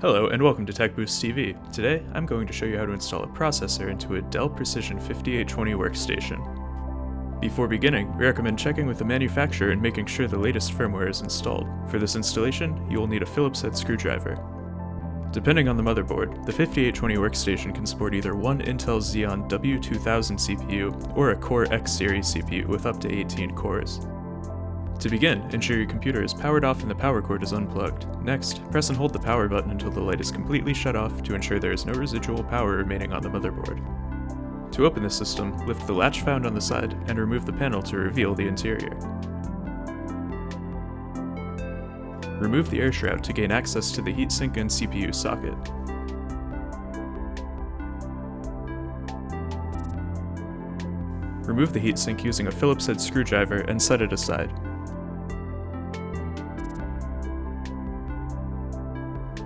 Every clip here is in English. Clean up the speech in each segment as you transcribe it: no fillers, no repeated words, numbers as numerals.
Hello and welcome to TekBoost TV. Today, I'm going to show you how to install a processor into a Dell Precision 5820 workstation. Before beginning, we recommend checking with the manufacturer and making sure the latest firmware is installed. For this installation, you will need a Phillips head screwdriver. Depending on the motherboard, the 5820 workstation can support either one Intel Xeon W2000 CPU or a Core X series CPU with up to 18 cores. To begin, ensure your computer is powered off and the power cord is unplugged. Next, press and hold the power button until the light is completely shut off to ensure there is no residual power remaining on the motherboard. To open the system, lift the latch found on the side and remove the panel to reveal the interior. Remove the air shroud to gain access to the heatsink and CPU socket. Remove the heatsink using a Phillips head screwdriver and set it aside.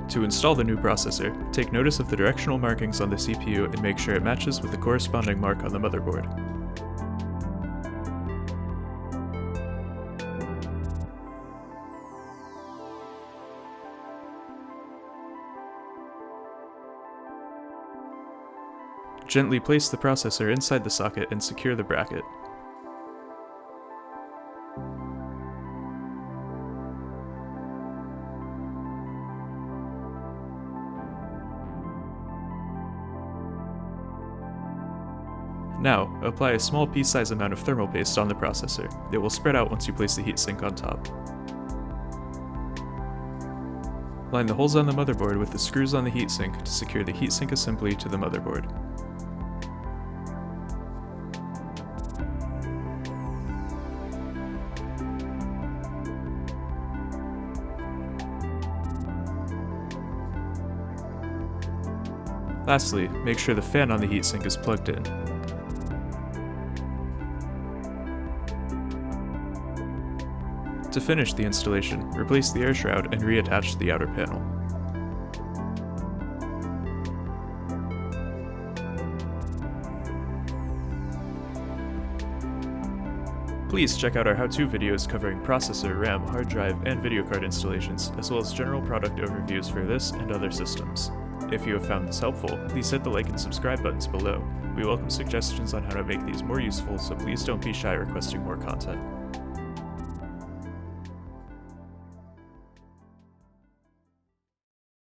To install the new processor, take notice of the directional markings on the CPU and make sure it matches with the corresponding mark on the motherboard. Gently place the processor inside the socket and secure the bracket. Now, apply a small pea-sized amount of thermal paste on the processor. It will spread out once you place the heatsink on top. Line the holes on the motherboard with the screws on the heatsink to secure the heatsink assembly to the motherboard. Lastly, make sure the fan on the heatsink is plugged in. To finish the installation, replace the air shroud and reattach the outer panel. Please check out our how-to videos covering processor, RAM, hard drive, and video card installations, as well as general product overviews for this and other systems. If you have found this helpful, please hit the like and subscribe buttons below. We welcome suggestions on how to make these more useful, so please don't be shy requesting more content.